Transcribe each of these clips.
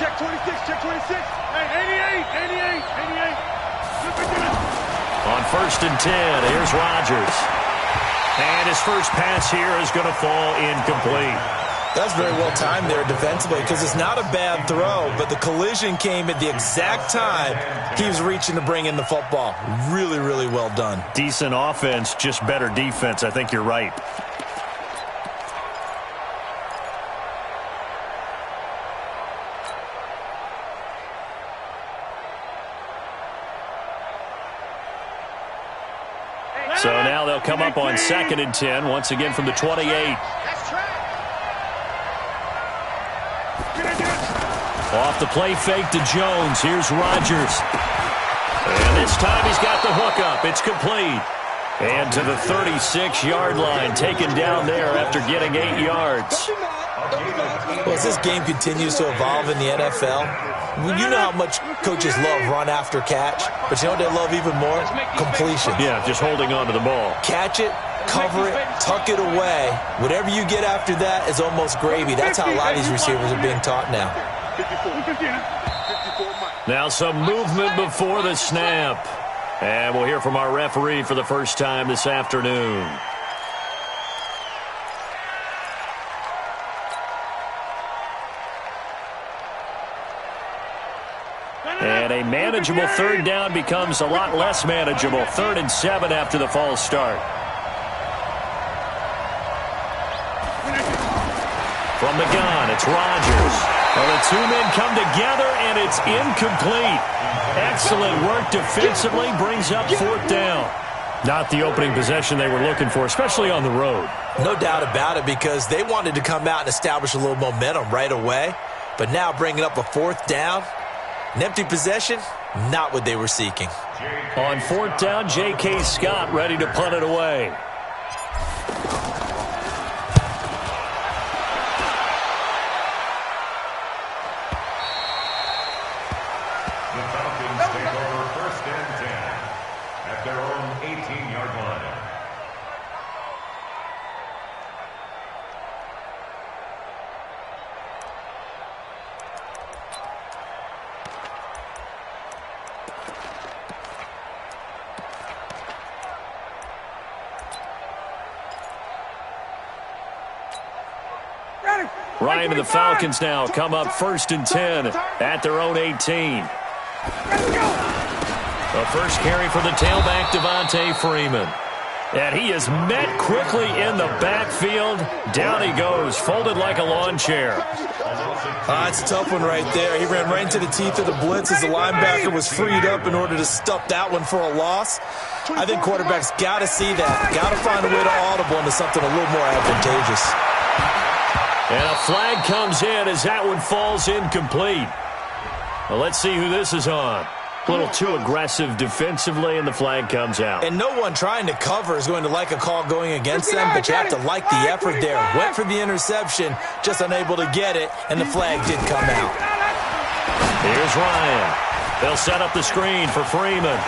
check 26, check 26. Hey, 88, 88, 88. On 1st and 10, here's Rodgers. And his first pass here is going to fall incomplete. That's very well timed there defensively because it's not a bad throw, but the collision came at the exact time he was reaching to bring in the football. Really, really well done. Decent offense, just better defense. I think you're right. So now they'll come up on 2nd and 10, once again from the 28. Off the play fake to Jones. Here's Rodgers. And this time he's got the hook up. It's complete. And to the 36-yard line, taken down there after getting 8 yards. Well, as this game continues to evolve in the NFL, you know how much coaches love run after catch, but you know what they love even more? Completion. Yeah, just holding on to the ball. Catch it, cover it, tuck it away. Whatever you get after that is almost gravy. That's how a lot of these receivers are being taught now. Now some movement before the snap. And we'll hear from our referee for the first time this afternoon. And a manageable 3rd down becomes a lot less manageable. 3rd and 7 after the false start. From the gun, it's Rodgers. Well, the two men come together, and it's incomplete. Excellent work defensively, brings up 4th down. Not the opening possession they were looking for, especially on the road. No doubt about it, because they wanted to come out and establish a little momentum right away. But now bringing up a 4th down, an empty possession, not what they were seeking. On 4th down, J.K. Scott ready to punt it away. The Falcons take over 1st and 10 at their own 18-yard line. Ryan and the Falcons now come up 1st and 10 at their own 18. The first carry for the tailback, Devontae Freeman. And he is met quickly in the backfield. Down he goes, folded like a lawn chair. It's a tough one right there. He ran right into the teeth of the blitz as the linebacker was freed up in order to stuff that one for a loss. I think quarterbacks got to see that. Got to find a way to audible into something a little more advantageous. And a flag comes in as that one falls incomplete. Well, let's see who this is on. A little too aggressive defensively, and the flag comes out. And no one trying to cover is going to like a call going against them, but you have to like the effort there. Went for the interception, just unable to get it, and the flag did come out. Here's Ryan. They'll set up the screen for Freeman.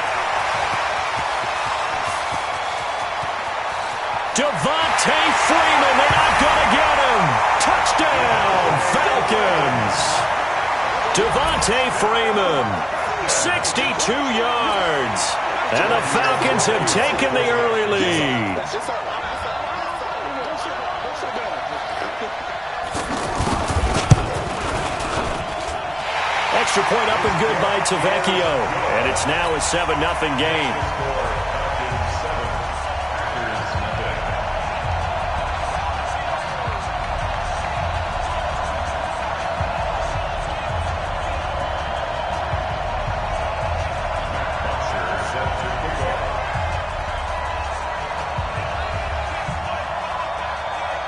Devontae Freeman, they're not going to get him. Touchdown, Falcons. Devontae Freeman, 62 yards. And the Falcons have taken the early lead. Extra point up and good by Tavecchio. And it's now a 7-0 game.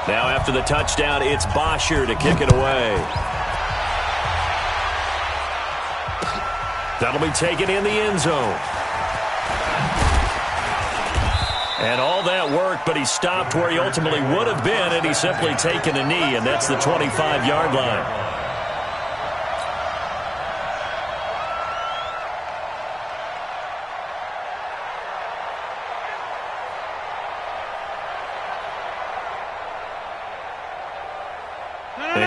Now after the touchdown, it's Bosher to kick it away. That'll be taken in the end zone. And all that worked, but he stopped where he ultimately would have been, and he's simply taken a knee, and that's the 25-yard line.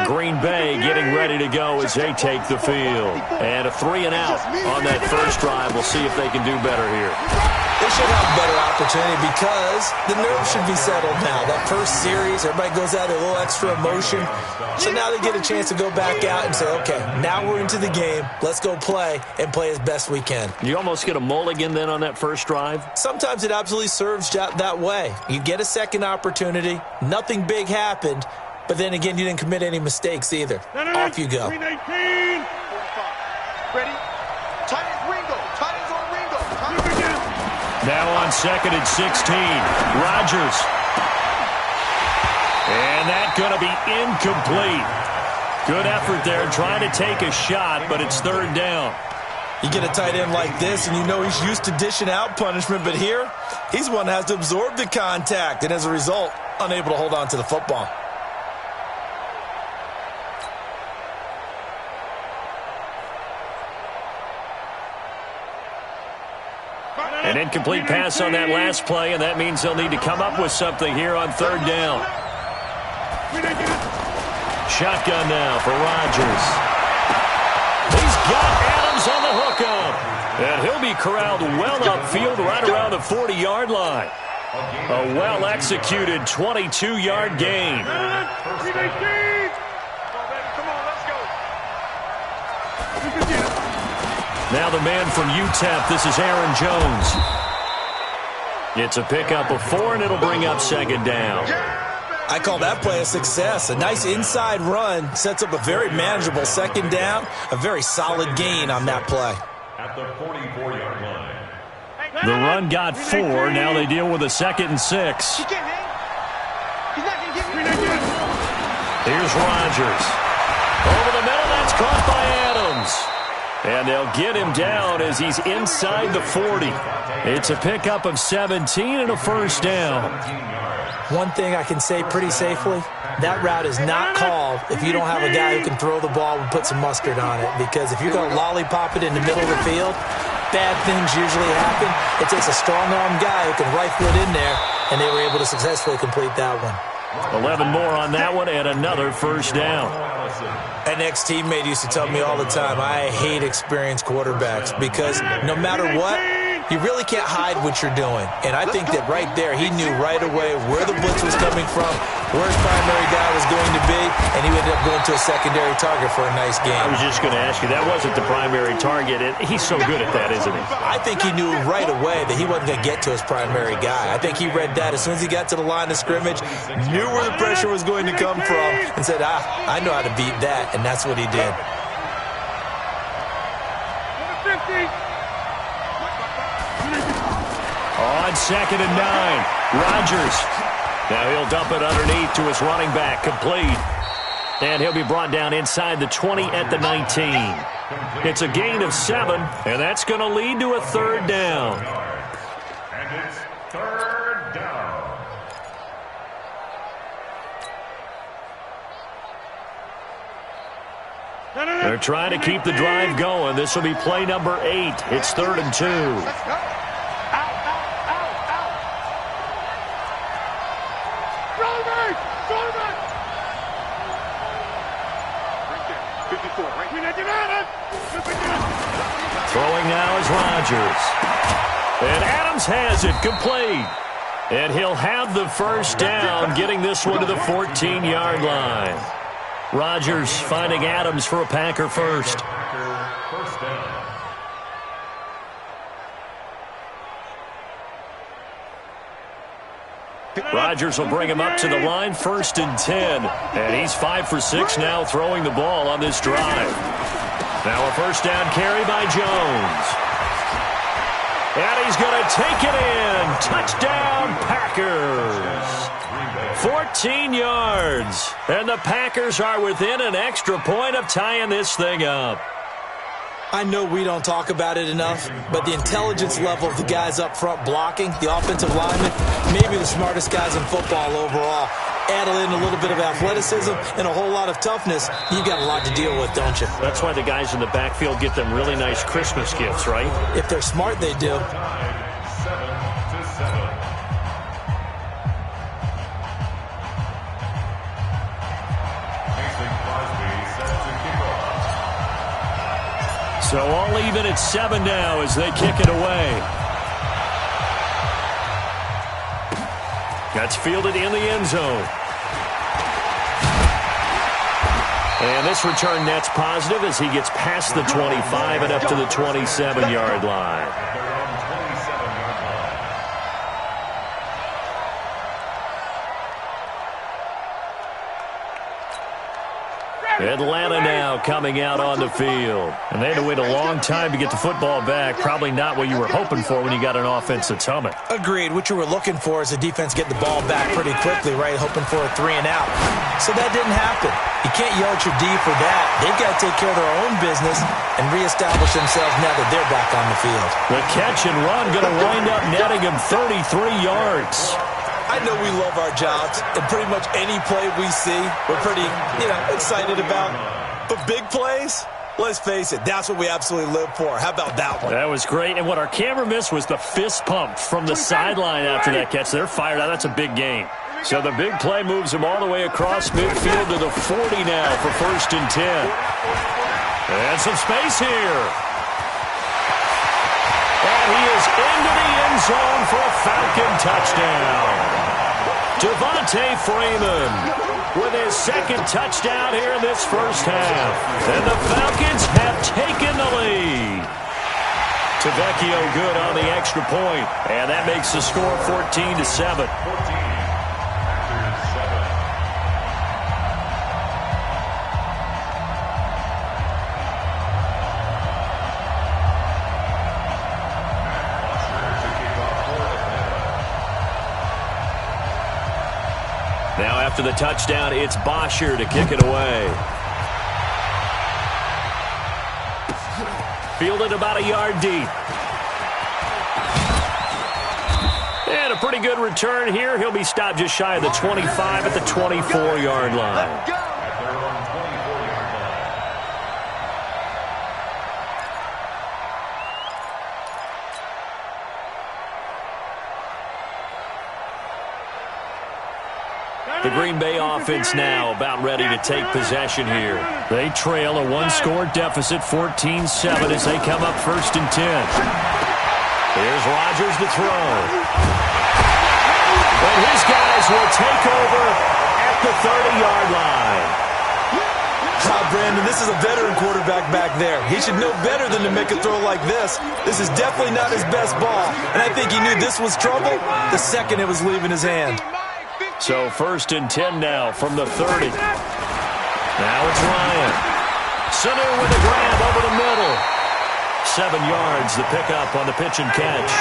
Green Bay getting ready to go as they take the field. And a 3-and-out on that first drive. We'll see if they can do better here. They should have a better opportunity because the nerves should be settled now. That first series, everybody goes out with a little extra emotion. So now they get a chance to go back out and say, okay, now we're into the game. Let's go play and play as best we can. You almost get a mulligan then on that first drive? Sometimes it absolutely serves that way. You get a second opportunity. Nothing big happened. But then again, you didn't commit any mistakes either. Off you go. 3:19. Ready? Tight as Ringo. Tight as on Ringo. Now on 2nd and 16, Rodgers. And that's going to be incomplete. Good effort there trying to take a shot, but it's 3rd down. You get a tight end like this, and you know he's used to dishing out punishment, but here, he's the one that has to absorb the contact, and as a result, unable to hold on to the football. An incomplete pass on that last play, and that means they'll need to come up with something here on 3rd down. Shotgun now for Rodgers. He's got Adams on the hookup. And he'll be corralled well upfield right around the 40-yard line. A well-executed 22-yard gain. Now the man from UTEP, this is Aaron Jones. It's a pickup of 4, and it'll bring up 2nd down. I call that play a success. A nice inside run sets up a very manageable 2nd down. A very solid gain on that play. At the 44-yard line. The run got 4. Now they deal with a 2nd and 6. Here's Rodgers. Over the middle, that's caught by Adams. And they'll get him down as he's inside the 40. It's a pickup of 17 and a 1st down. One thing I can say pretty safely, that route is not called if you don't have a guy who can throw the ball and put some mustard on it. Because if you're going to lollipop it in the middle of the field, bad things usually happen. It takes a strong-arm guy who can rifle it in there, and they were able to successfully complete that one. 11 more on that one and another 1st down. An ex-teammate used to tell me all the time, I hate experienced quarterbacks because no matter what, you really can't hide what you're doing. And I think that right there, he knew right away where the blitz was coming from, where his primary guy was going to be, and he ended up going to a secondary target for a nice game. I was just going to ask you, that wasn't the primary target. He's so good at that, isn't he? I think he knew right away that he wasn't going to get to his primary guy. I think he read that as soon as he got to the line of scrimmage, knew where the pressure was going to come from, and said, I know how to beat that, and that's what he did. 50. On 2nd and 9, Rodgers. Now he'll dump it underneath to his running back, complete. And he'll be brought down inside the 20 at the 19. It's a gain of 7, and that's going to lead to a 3rd down. And it's 3rd down. They're trying to keep the drive going. This will be play number 8. It's 3rd and 2. Throwing now is Rodgers. And Adams has it complete. And he'll have the 1st down, getting this one to the 14-yard line. Rodgers finding Adams for a Packer first. First down. Rodgers will bring him up to the line, 1st and 10. And he's 5 for 6 now throwing the ball on this drive. Now a 1st down carry by Jones. And he's going to take it in. Touchdown, Packers. 14 yards. And the Packers are within an extra point of tying this thing up. I know we don't talk about it enough, but the intelligence level of the guys up front blocking, the offensive linemen, maybe the smartest guys in football overall. Add in a little bit of athleticism and a whole lot of toughness, you've got a lot to deal with, don't you? That's why the guys in the backfield get them really nice Christmas gifts, right? If they're smart, they do. 7-7. Facing So all even at 7 now as they kick it away. That's fielded in the end zone. And this return net's positive as he gets past the 25 and up to the 27-yard line. Atlanta now coming out on the field. And they had to wait a long time to get the football back. Probably not what you were hoping for when you got an offense that's humming. Agreed. What you were looking for is the defense getting the ball back pretty quickly, right? Hoping for a 3 and out. So that didn't happen. You can't yell at your D for that. They've got to take care of their own business and reestablish themselves now that they're back on the field. The catch and run going to wind up netting him 33 yards. I know we love our jobs, and pretty much any play we see, we're pretty, excited about. But big plays, let's face it, that's what we absolutely live for. How about that one? That was great, and what our camera missed was the fist pump from the sideline after that catch. They're fired out. That's a big game. So the big play moves them all the way across midfield to the 40 now for 1st and 10. And some space here. And he is into the end zone for a Falcon touchdown. Devontae Freeman with his 2nd touchdown here in this first half. And the Falcons have taken the lead. Tavecchio good on the extra point. And that makes the score 14-7. Now after the touchdown, it's Bosher to kick it away. Fielded about a yard deep. And a pretty good return here. He'll be stopped just shy of the 25 at the 24-yard line. The Green Bay offense now about ready to take possession here. They trail a 1-score deficit, 14-7, as they come up 1st and 10. Here's Rodgers to throw. And his guys will take over at the 30-yard line. Brandon, this is a veteran quarterback back there. He should know better than to make a throw like this. This is definitely not his best ball. And I think he knew this was trouble the second it was leaving his hand. So 1st and 10 now from the 30. Now it's Ryan. Sanu with a grab over the middle. 7 yards, the pickup on the pitch and catch.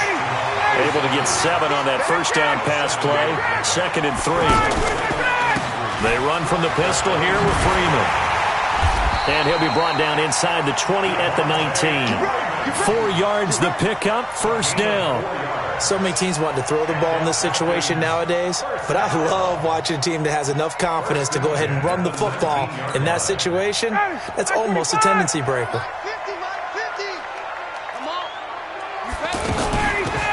Able to get 7 on that first down pass play. 2nd and 3. They run from the pistol here with Freeman. And he'll be brought down inside the 20 at the 19. 4 yards, the pickup, 1st down. So many teams want to throw the ball in this situation nowadays, but I love watching a team that has enough confidence to go ahead and run the football in that situation. That's almost a tendency breaker.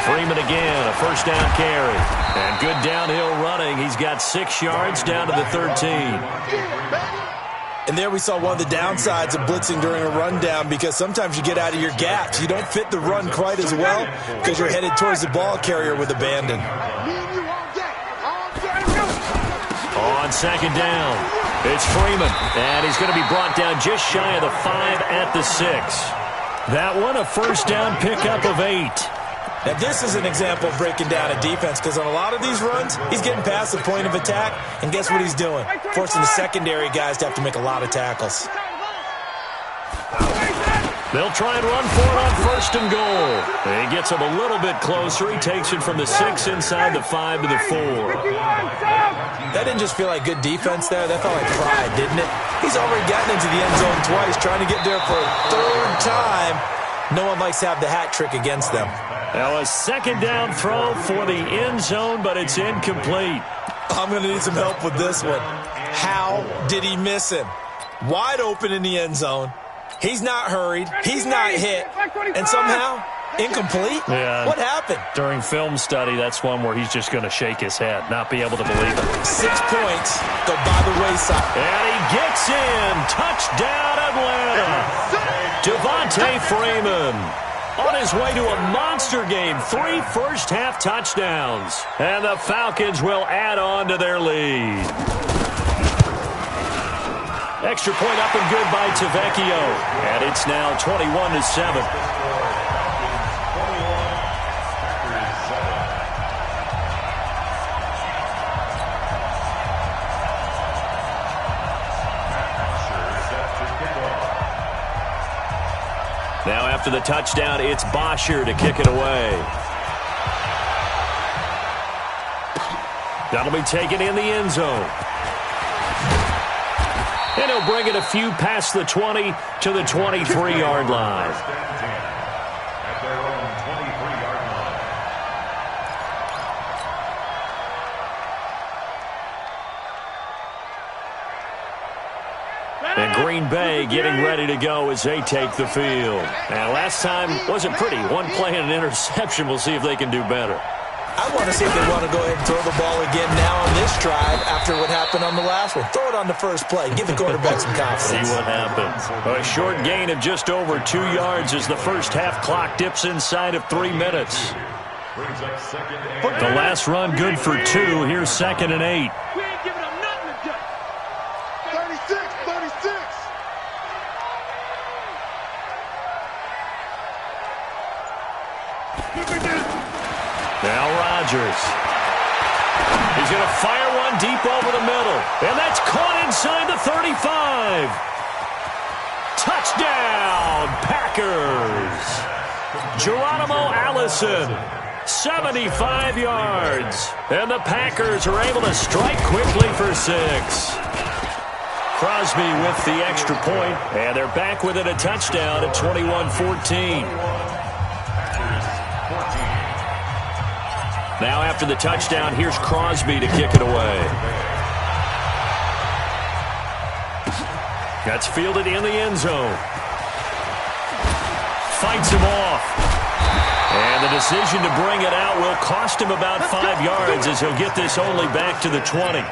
Freeman again, a 1st down carry. And good downhill running. He's got 6 yards down to the 13. And there we saw one of the downsides of blitzing during a rundown, because sometimes you get out of your gaps. You don't fit the run quite as well because you're headed towards the ball carrier with abandon. On 2nd down, it's Freeman. And he's going to be brought down just shy of the 5 at the 6. That one, a 1st down pickup of 8. Now, this is an example of breaking down a defense, because on a lot of these runs, he's getting past the point of attack, and guess what he's doing? Forcing the secondary guys to have to make a lot of tackles. They'll try and run for it on 1st and goal. He gets him a little bit closer. He takes it from the 6 inside the 5 to the 4. That didn't just feel like good defense there. That felt like pride, didn't it? He's already gotten into the end zone twice, trying to get there for a 3rd time. No one likes to have the hat trick against them. Now a 2nd down throw for the end zone, but it's incomplete. I'm going to need some help with this one. How did he miss him? Wide open in the end zone. He's not hurried. He's not hit. And somehow, incomplete? Yeah. What happened? During film study, that's one where he's just going to shake his head, not be able to believe it. 6 points go by the wayside. And he gets in. Touchdown, Atlanta. Devontae Devontae Freeman on his way to a monster game. 3 first-half touchdowns. And the Falcons will add on to their lead. Extra point up and good by Tavecchio. And it's now 21-7. Now after the touchdown, it's Bosher to kick it away. That'll be taken in the end zone. And he'll bring it a few past the 20 to the 23-yard line. At their own 23-yard line. And Green Bay getting ready to go as they take the field. And last time wasn't pretty. One play and an interception. We'll see if they can do better. I want to see if they want to go ahead and throw the ball again now on this drive after what happened on the last one. Throw it on the first play. Give the quarterback some confidence. See what happens. A short gain of just over 2 yards as the first half clock dips inside of 3 minutes. The last run good for 2. Here's 2nd and 8. We ain't giving them nothing to do. 36. Look at this. Now Rodgers. He's going to fire one deep over the middle. And that's caught inside the 35. Touchdown, Packers. Geronimo Allison, 75 yards. And the Packers are able to strike quickly for 6. Crosby with the extra point. And they're back within a touchdown at 21-14. Now after the touchdown, here's Crosby to kick it away. That's fielded in the end zone. Fights him off. And the decision to bring it out will cost him about 5 yards as he'll get this only back to the 20.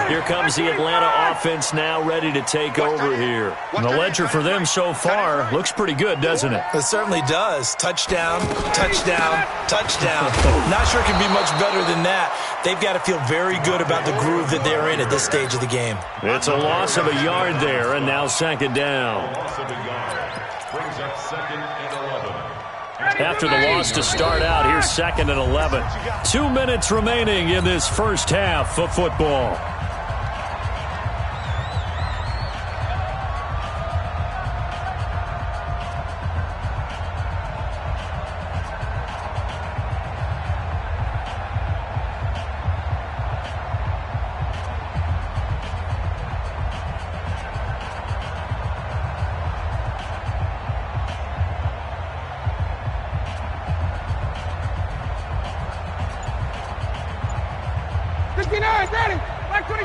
Here comes the Atlanta offense now ready to take over here. And the ledger for them so far looks pretty good, doesn't it? It certainly does. Touchdown, touchdown, touchdown. Not sure it can be much better than that. They've got to feel very good about the groove that they're in at this stage of the game. It's a loss of a yard there, and now 2nd down. Brings up 2nd and 11. After the loss to start out, here's 2nd and 11. 2 minutes remaining in this first half of football.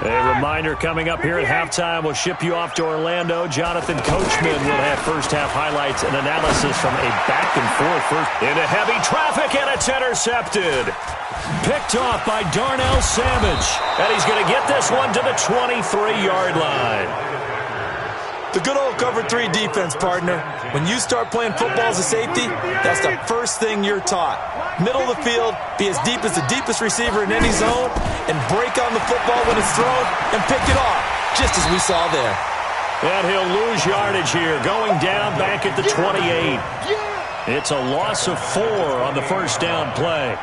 A reminder coming up here at halftime. We'll ship you off to Orlando. Jonathan Coachman will have first-half highlights and analysis from a back-and-forth first into heavy traffic, and it's intercepted. Picked off by Darnell Savage, and he's going to get this one to the 23-yard line. The good old cover 3 defense, partner. When you start playing football as a safety, that's the first thing you're taught. Middle of the field, be as deep as the deepest receiver in any zone, and break on the football when it's thrown and pick it off, just as we saw there. And he'll lose yardage here, going down back at the 28. It's a loss of 4 on the first down play.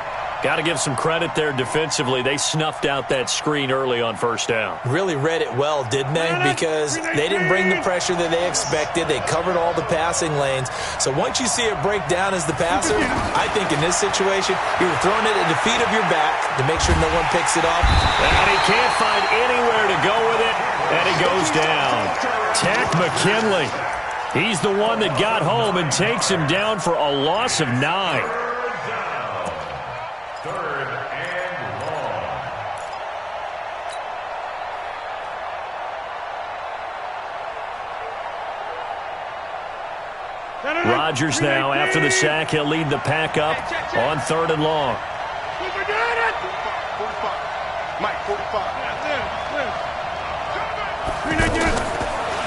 Got to give some credit there defensively. They snuffed out that screen early on first down. Really read it well, didn't they? Because they didn't bring the pressure that they expected. They covered all the passing lanes. So once you see it break down as the passer, I think in this situation, you're throwing it at the feet of your back to make sure no one picks it off. And he can't find anywhere to go with it, and he goes down. Tack McKinley. He's the one that got home and takes him down for a loss of 9. Rodgers now, after the sack, he'll lead the pack up on 3rd and long. 45. Mike, 45.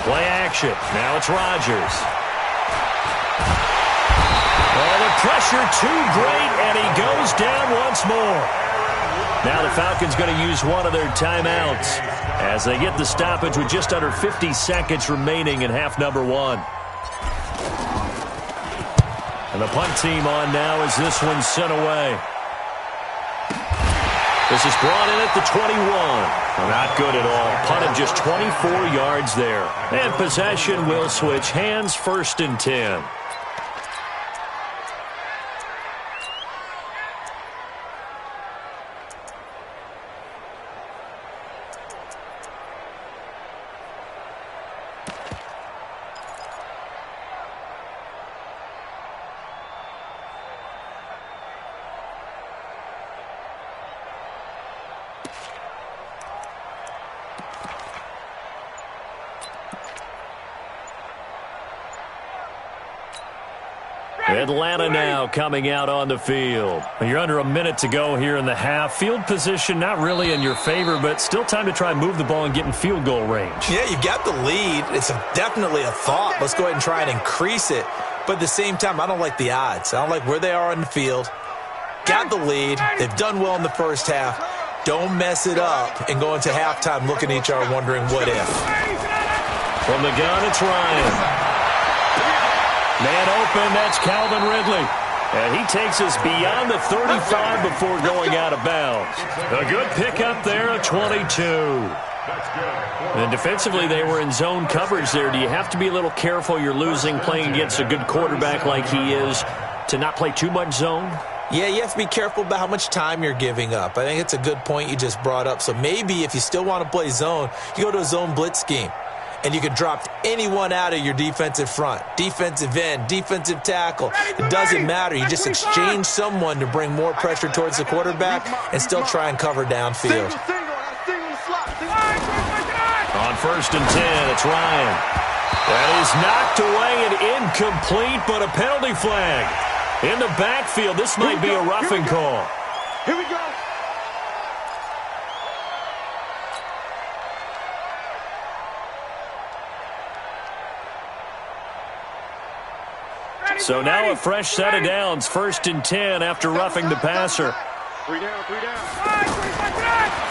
Play action. Now it's Rodgers. Oh, the pressure too great, and he goes down once more. Now the Falcons going to use one of their timeouts as they get the stoppage with just under 50 seconds remaining in half number one. And the punt team on now as this one's sent away. This is brought in at the 21. Not good at all. Punted just 24 yards there. And possession will switch hands, 1st and 10. Atlanta now coming out on the field. You're under a minute to go here in the half. Field position not really in your favor, but still time to try and move the ball and get in field goal range. Yeah, you've got the lead. It's definitely a thought. Let's go ahead and try and increase it. But at the same time, I don't like the odds. I don't like where they are on the field. Got the lead. They've done well in the first half. Don't mess it up and go into halftime looking at each other wondering what if. From the gun, it's Ryan. Man open, that's Calvin Ridley. And he takes us beyond the 35 before going out of bounds. A good pickup there, a 22. And defensively, they were in zone coverage there. Do you have to be a little careful? You're losing playing against a good quarterback like he is to not play too much zone? Yeah, you have to be careful about how much time you're giving up. I think it's a good point you just brought up. So maybe if you still want to play zone, you go to a zone blitz scheme. And you can drop anyone out of your defensive front. Defensive end, defensive tackle. It doesn't matter. You just exchange someone to bring more pressure towards the quarterback and still try and cover downfield. On 1st and 10, it's Ryan. That is knocked away and incomplete, but a penalty flag. In the backfield, this might be a roughing call. Here we go. So now a fresh set of downs, 1st and 10 after roughing the passer. 3 down, 3 down.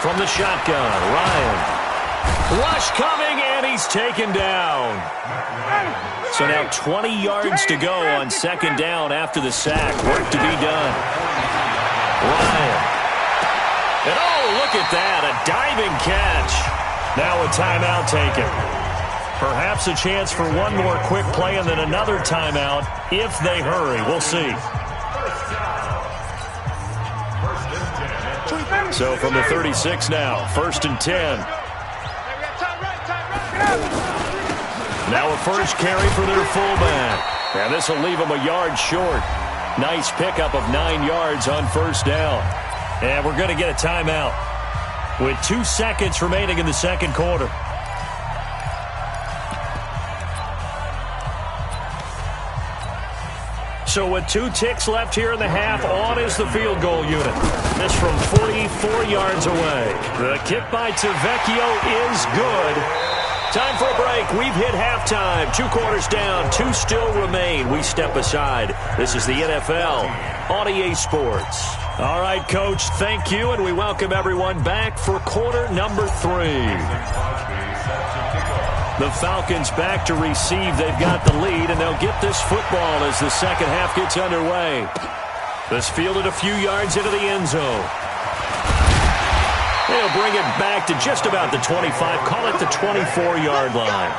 From the shotgun, Ryan. Rush coming, and he's taken down. So now 20 yards to go on 2nd down after the sack. Work to be done. Ryan. And oh, look at that, a diving catch. Now a timeout taken. Perhaps a chance for one more quick play and then another timeout if they hurry. We'll see. So from the 36 now, 1st and 10. Now a first carry for their fullback. And this will leave them a yard short. Nice pickup of 9 yards on 1st down. And we're going to get a timeout with 2 seconds remaining in the 2nd quarter. So with 2 ticks left here in the half, on is the field goal unit. This from 44 yards away. The kick by Tavecchio is good. Time for a break. We've hit halftime. 2 quarters down. 2 still remain. We step aside. This is the NFL on EA Sports. All right, Coach, thank you, and we welcome everyone back for quarter number 3. The Falcons back to receive. They've got the lead, and they'll get this football as the 2nd half gets underway. This fielded a few yards into the end zone. They'll bring it back to just about the 25. Call it the 24-yard line.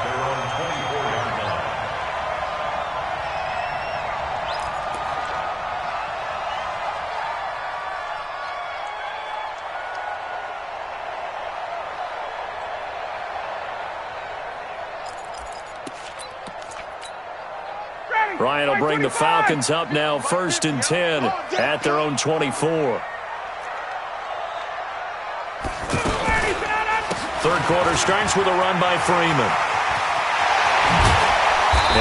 Ryan will bring the Falcons up now, 1st and 10 at their own 24. 3rd quarter starts with a run by Freeman.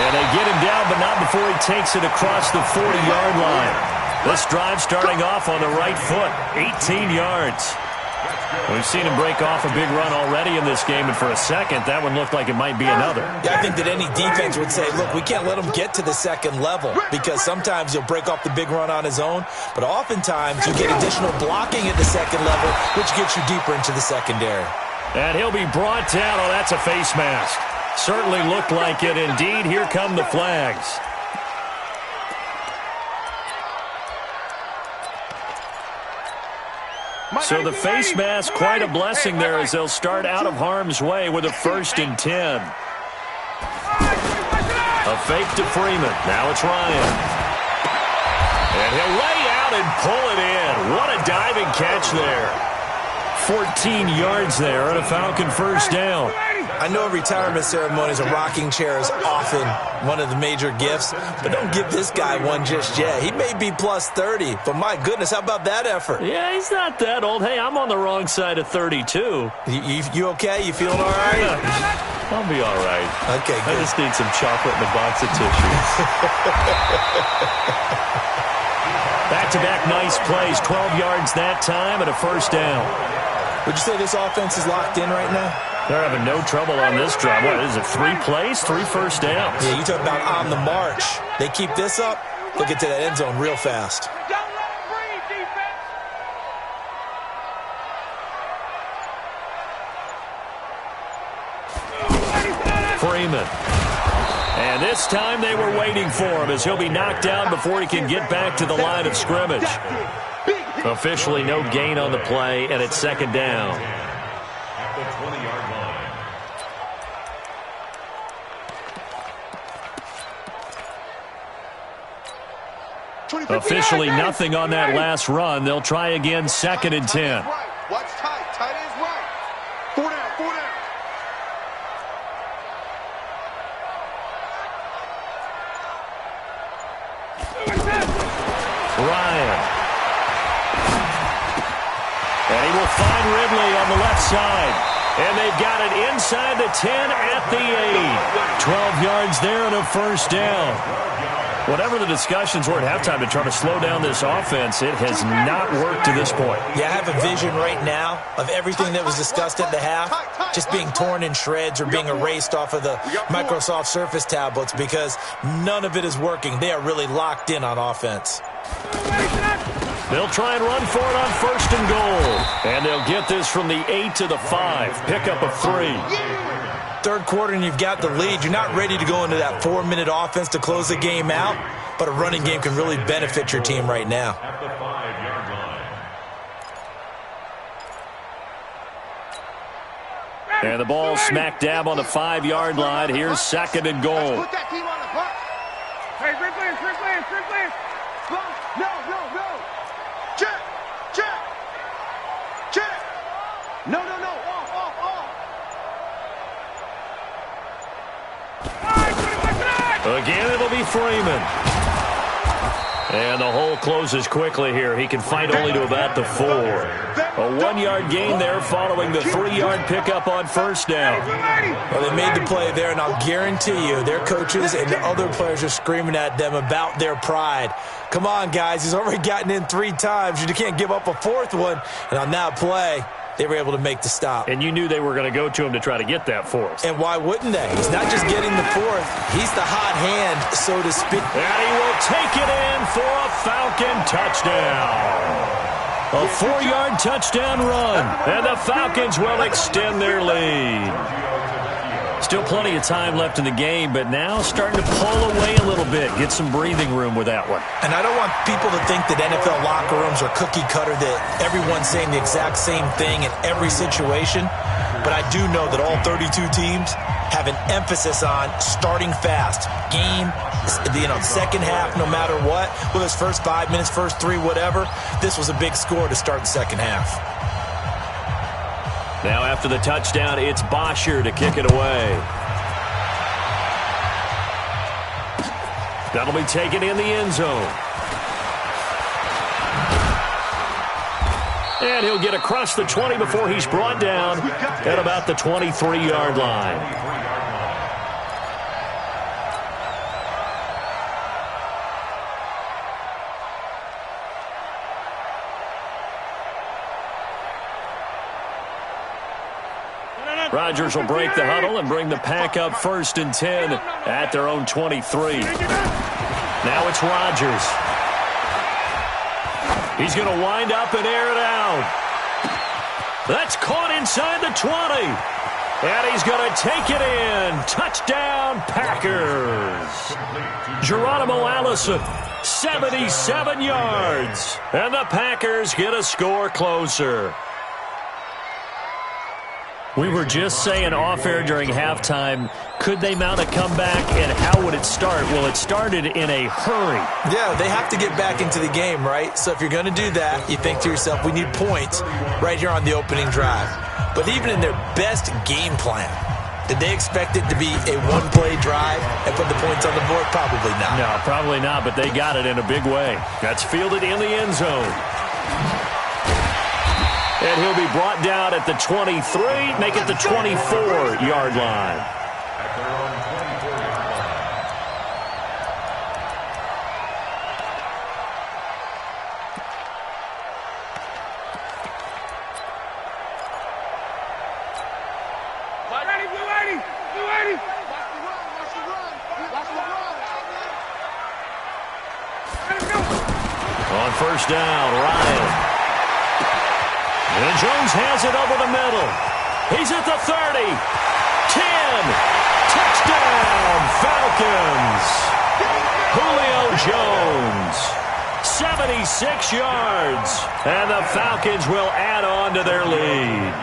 And they get him down, but not before he takes it across the 40-yard line. This drive starting off on the right foot, 18 yards. We've seen him break off a big run already in this game, and for a second, that one looked like it might be another. Yeah, I think that any defense would say, look, we can't let him get to the second level, because sometimes he'll break off the big run on his own, but oftentimes you get additional blocking at the second level, which gets you deeper into the secondary. And he'll be brought down. Oh, that's a face mask. Certainly looked like it. Indeed, here come the flags. So the face mask, quite a blessing there as they'll start out of harm's way with a 1st and 10. A fake to Freeman. Now it's Ryan. And he'll lay out and pull it in. What a diving catch there. 14 yards there and a Falcon 1st down. I know retirement ceremonies, a rocking chair is often one of the major gifts, but don't give this guy one just yet. He may be plus 30, but my goodness, how about that effort? Yeah, he's not that old. Hey, I'm on the wrong side of 32. You okay? You feeling all right? Yeah, I'll be all right. Okay, good. I just need some chocolate and a box of tissues. Back-to-back nice plays, 12 yards that time and a 1st down. Would you say this offense is locked in right now? They're having no trouble on this drive. What is it, 3 plays, 3 1st downs? Yeah, you talk about on the march. They keep this up, they'll get to that end zone real fast. Don't let him breathe, defense. Freeman. And this time they were waiting for him as he'll be knocked down before he can get back to the line of scrimmage. Officially no gain on the play, and it's 2nd down. At the 20-yard line. Officially nothing on that last run. They'll try again, 2nd and 10. Watch tight. Tight ends right. 4 down. 4 down. Ryan. And he will find Ridley on the left side. And they've got it inside the 10 at the 8. 12 yards there and a 1st down. Whatever the discussions were at halftime to try to slow down this offense, it has not worked to this point. Yeah, I have a vision right now of everything that was discussed at the half just being torn in shreds or being erased off of the Microsoft Surface tablets because none of it is working. They are really locked in on offense. They'll try and run for it on 1st and goal. And they'll get this from the 8 to the 5. Pickup of 3. Third quarter and you've got the lead. You're not ready to go into that 4-minute offense to close the game out, but a running game can really benefit your team right now. At the 5-yard line. And the ball smack dab on the 5-yard line. Here's 2nd and goal. Put that team on the clock. Hey, Strickland. No. Check. No. Off. Again, it'll be Freeman. And the hole closes quickly here. He can fight only to about the 4. A 1-yard gain there following the 3-yard pickup on 1st down. Well, they made the play there, and I'll guarantee you their coaches and the other players are screaming at them about their pride. Come on, guys. He's already gotten in 3 times. You can't give up a 4th one. And on that play, they were able to make the stop. And you knew they were going to go to him to try to get that 4th. And why wouldn't they? He's not just getting the 4th. He's the hot hand, so to speak. And he will take it in for a Falcon touchdown. A 4-yard touchdown run. And the Falcons will extend their lead. Still plenty of time left in the game, but now starting to pull away a little bit. Get some breathing room with that one. And I don't want people to think that NFL locker rooms are cookie cutter, that everyone's saying the exact same thing in every situation. But I do know that all 32 teams have an emphasis on starting fast. Game, second half, no matter what. Whether it's first 5 minutes, first 3, whatever. This was a big score to start the second half. Now after the touchdown, it's Bosher to kick it away. That'll be taken in the end zone. And he'll get across the 20 before he's brought down at about the 23-yard line. Rodgers will break the huddle and bring the pack up 1st and 10 at their own 23. Now it's Rodgers. He's going to wind up and air it out. That's caught inside the 20. And he's going to take it in. Touchdown, Packers. Geronimo Allison, 77 yards. And the Packers get a score closer. We were just saying off-air during halftime, could they mount a comeback, and how would it start? Well, it started in a hurry. Yeah, they have to get back into the game, right? So if you're going to do that, you think to yourself, we need points right here on the opening drive. But even in their best game plan, did they expect it to be a one-play drive and put the points on the board? Probably not. No, probably not, but they got it in a big way. That's fielded in the end zone. And he'll be brought down at the 23, make it the 24-yard line. At their own 24-yard line. Ready, blue 80, blue 80. Watch the run, watch the run. Watch the run. Let him go. On 1st down, Ryan. And Jones has it over the middle. He's at the 30. 10. Touchdown, Falcons. Julio Jones. 76 yards. And the Falcons will add on to their lead.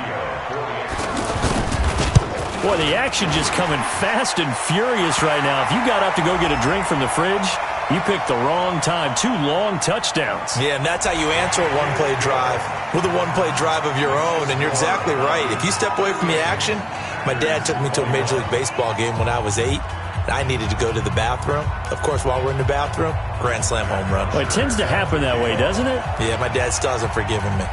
Boy, the action just coming fast and furious right now. If you got up to go get a drink from the fridge, you picked the wrong time. 2 long touchdowns. Yeah, and that's how you answer a one-play drive with a one-play drive of your own. And you're exactly right. If you step away from the action, my dad took me to a Major League Baseball game when I was 8. And I needed to go to the bathroom. Of course, while we're in the bathroom, grand slam home run. Well, it tends to happen that way, doesn't it? Yeah, my dad still hasn't forgiven me.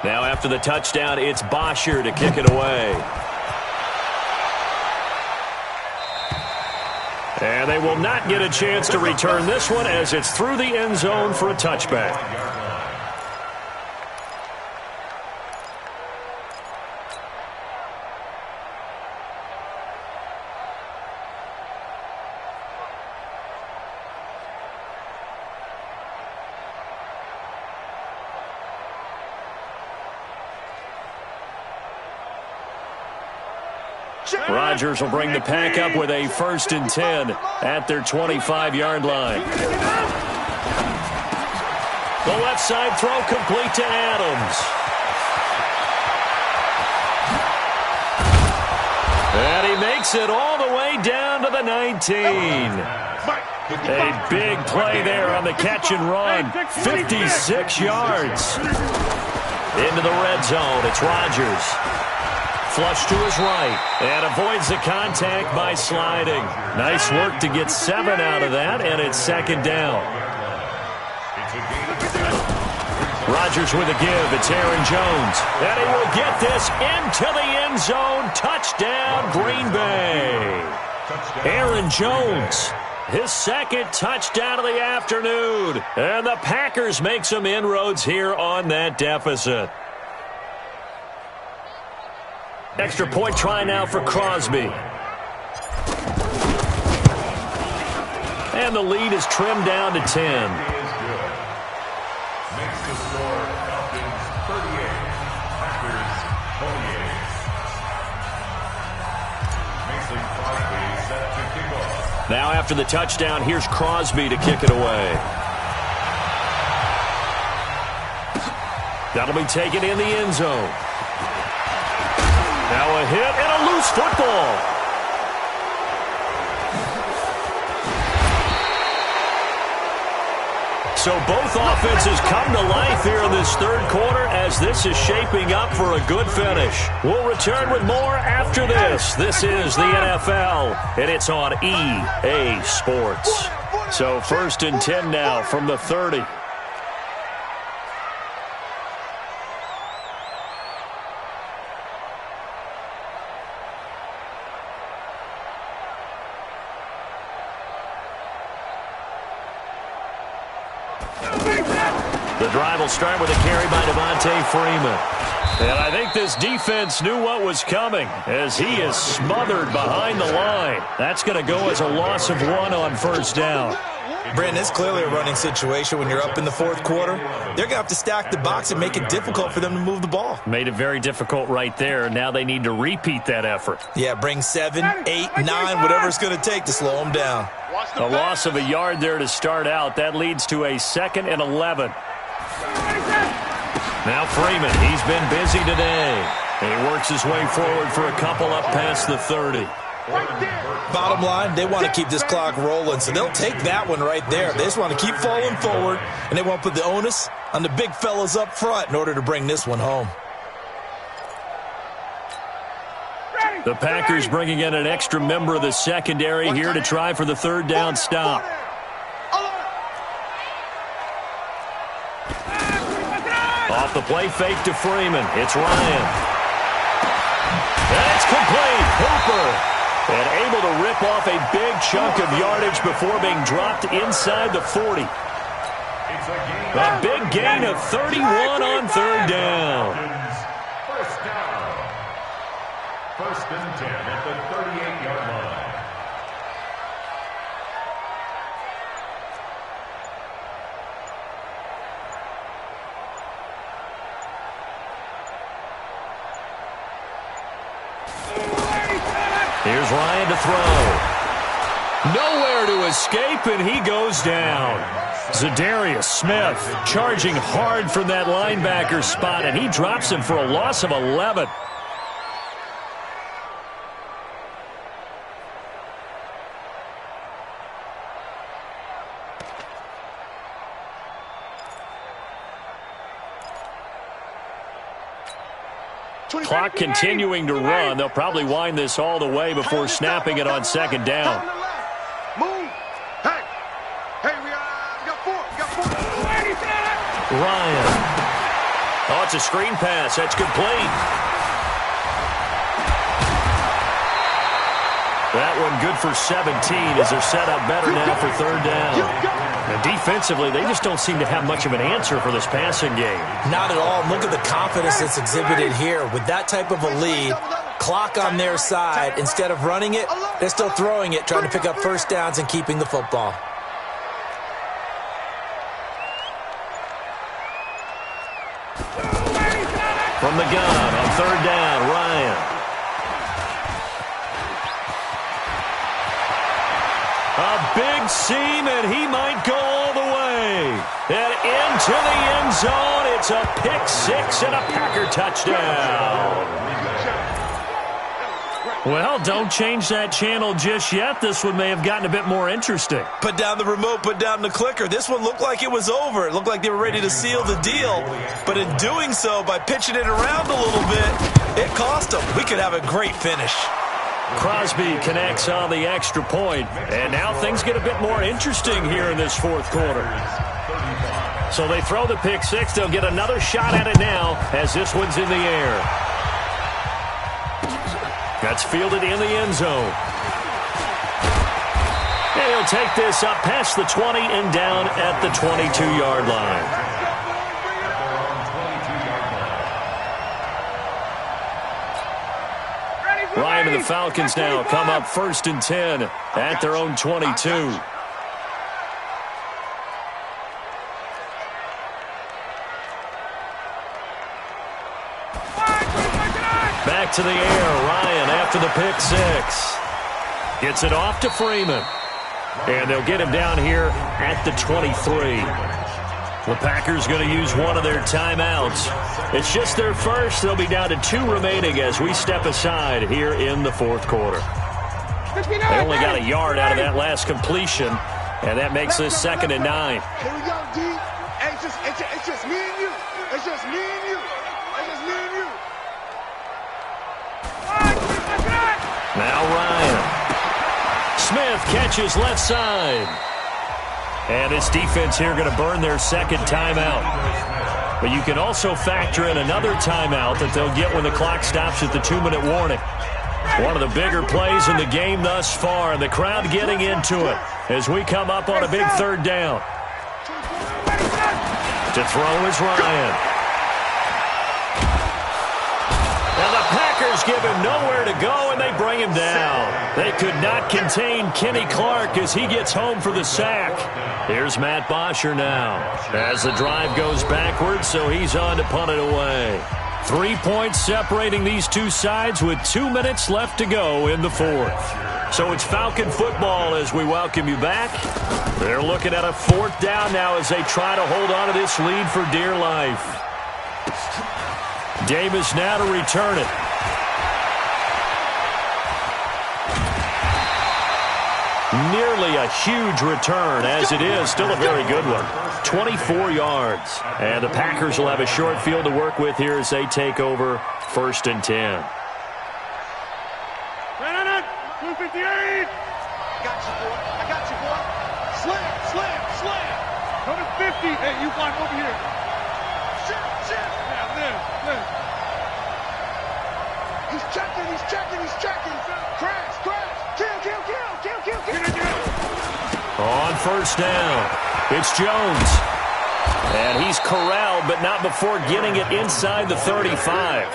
Now after the touchdown, it's Bosher to kick it away. And they will not get a chance to return this one as it's through the end zone for a touchback. Rodgers will bring the pack up with a 1st and 10 at their 25-yard line. The left side throw complete to Adams. And he makes it all the way down to the 19. A big play there on the catch and run. 56 yards. Into the red zone. It's Rodgers. Flush to his right and avoids the contact by sliding. Nice work to get 7 out of that, and it's 2nd down. Rodgers with a give. It's Aaron Jones. And he will get this into the end zone. Touchdown, Green Bay. Aaron Jones, his 2nd touchdown of the afternoon. And the Packers make some inroads here on that deficit. Extra point try now for Crosby. And the lead is trimmed down to 10. Makes the score Falcons 38, Packers 28. Mason Crosby set to kick off. Now after the touchdown, here's Crosby to kick it away. That'll be taken in the end zone. Now a hit and a loose football. So both offenses come to life here in this 3rd quarter as this is shaping up for a good finish. We'll return with more after this. This is the NFL, and it's on EA Sports. So 1st and 10 now from the 30. The drive will start with a carry by Devontae Freeman. And I think this defense knew what was coming as he is smothered behind the line. That's going to go as a loss of 1 on first down. Brandon, it's clearly a running situation when you're up in the fourth quarter. They're going to have to stack the box and make it difficult for them to move the ball. Made it very difficult right there. Now they need to repeat that effort. Yeah, bring 7, 8, 9, whatever it's going to take to slow them down. A loss of a yard there to start out. That leads to a 2nd and 11. Now Freeman, he's been busy today. And he works his way forward for a couple up past the 30. Bottom line, they want to keep this clock rolling, so they'll take that one right there. They just want to keep falling forward, and they won't put the onus on the big fellas up front in order to bring this one home. The Packers bringing in an extra member of the secondary here to try for the 3rd down stop. Off the play fake to Freeman. It's Ryan. That's complete. Hooper. And able to rip off a big chunk of yardage before being dropped inside the 40. A big gain of 31 on 3rd down. First down. 1st and 10 at the 38-yard line. Here's Ryan to throw. Nowhere to escape, and he goes down. Zadarius Smith charging hard from that linebacker spot, and he drops him for a loss of 11. Clock continuing to run. They'll probably wind this all the way before snapping it on 2nd down. Move. Hey, we got 4. Ryan. Oh, it's a screen pass. That's complete. That one good for 17 as they're set up better now for 3rd down. And defensively, they just don't seem to have much of an answer for this passing game. Not at all. Look at the confidence that's exhibited here. With that type of a lead, clock on their side, instead of running it, they're still throwing it, trying to pick up first downs and keeping the football. From the gun on 3rd down, Ryan. A big seam, and he might go all the way. And into the end zone. It's a pick 6 and a Packer touchdown. Well, don't change that channel just yet. This one may have gotten a bit more interesting. Put down the remote, put down the clicker. This one looked like it was over. It looked like they were ready to seal the deal. But in doing so, by pitching it around a little bit, it cost them. We could have a great finish. Crosby connects on the extra point, and now things get a bit more interesting here in this 4th quarter. So they throw the pick 6. They'll get another shot at it now as this one's in the air. That's fielded in the end zone. And he'll take this up past the 20 and down at the 22-yard line. Ryan and the Falcons now come up 1st and 10 at their own 22. Back to the air, Ryan after the pick 6. Gets it off to Freeman. And they'll get him down here at the 23. The Packers going to use one of their timeouts. It's just their first. They'll be down to 2 remaining as we step aside here in the 4th quarter. They only got a yard out of that last completion, and that makes this 2nd and 9. Here we go, D. It's just me and you. It's just me and you. It's just me and you. Now Ryan. Smith catches left side. And this defense here going to burn their 2nd timeout. But you can also factor in another timeout that they'll get when the clock stops at the 2-minute warning. One of the bigger plays in the game thus far, and the crowd getting into it as we come up on a big 3rd down. To throw is Ryan. And the Packers give him nowhere to go, and they bring him down. They could not contain Kenny Clark as he gets home for the sack. Here's Matt Bosher now as the drive goes backwards, so he's on to punt it away. 3 points separating these two sides with 2 minutes left to go in the fourth. So it's Falcon football as we welcome you back. They're looking at a fourth down now as they try to hold on to this lead for dear life. Davis now to return it. Nearly a huge return, as it is. Still a very good one. 24 yards. And the Packers will have a short field to work with here as they take over 1st and 10. 258. Got you, boy. I got you, boy. Slam, slam, slam. Go to 50. Hey, you climb over here. Shift, shift. Yeah, live. He's checking, he's checking, he's checking. Crash, crash. Kill, kill, kill, kill, kill, kill. On 1st down, it's Jones. And he's corralled, but not before getting it inside the 35.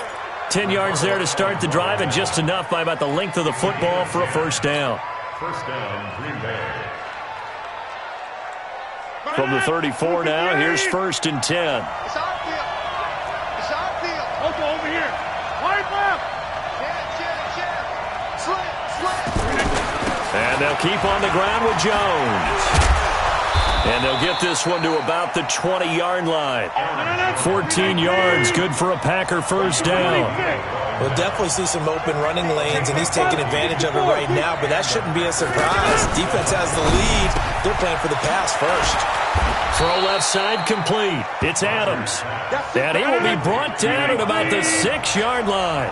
10 yards there to start the drive, and just enough by about the length of the football for a 1st down. 1st down, Green Bay. From the 34 now, here's 1st and 10. It's our field. It's our field. Also over here. Wipe up. Jab. Slam, slam. And they'll keep on the ground with Jones. And they'll get this one to about the 20-yard line. 14 yards, good for a Packer 1st down. We'll definitely see some open running lanes, and he's taking advantage of it right now, but that shouldn't be a surprise. Defense has the lead. They're playing for the pass first. Throw left side complete. It's Adams. And he will be brought down at about the 6-yard line.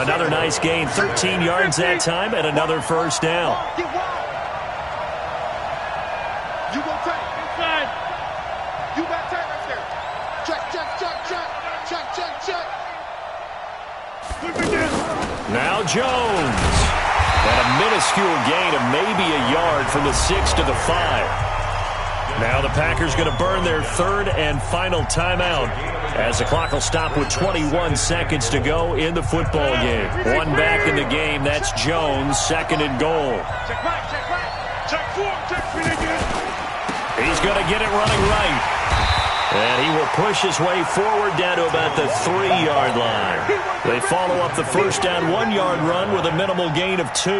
Another nice gain, 13 yards that time, and another 1st down. Get wide. You go tight. Inside. You back tight right there. Check. Now Jones. And a minuscule gain of maybe a yard from the 6 to the 5. Now the Packers going to burn their 3rd and final timeout as the clock will stop with 21 seconds to go in the football game. One back in the game. That's Jones, 2nd and goal. Check right. Check 4. Check 3. He's going to get it running right. And he will push his way forward down to about the 3-yard line. They follow up the 1st down 1-yard run with a minimal gain of 2.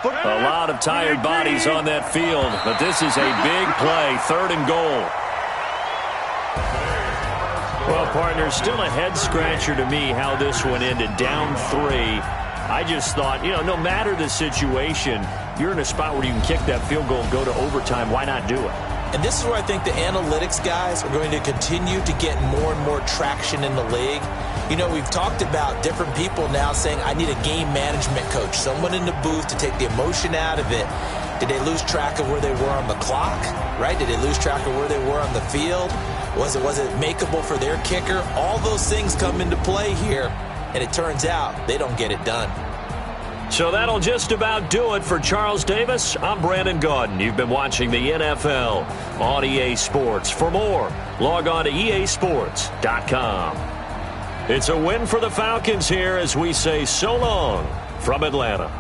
A lot of tired bodies on that field, but this is a big play, 3rd and goal. Well, partner, still a head-scratcher to me how this one ended, down 3. I just thought, no matter the situation, you're in a spot where you can kick that field goal and go to overtime. Why not do it? And this is where I think the analytics guys are going to continue to get more and more traction in the league. We've talked about different people now saying, I need a game management coach, someone in the booth to take the emotion out of it. Did they lose track of where they were on the clock, right? Did they lose track of where they were on the field? Was it makeable for their kicker? All those things come into play here, and it turns out they don't get it done. So that'll just about do it for Charles Davis. I'm Brandon Gaudin. You've been watching the NFL on EA Sports. For more, log on to easports.com. It's a win for the Falcons here as we say so long from Atlanta.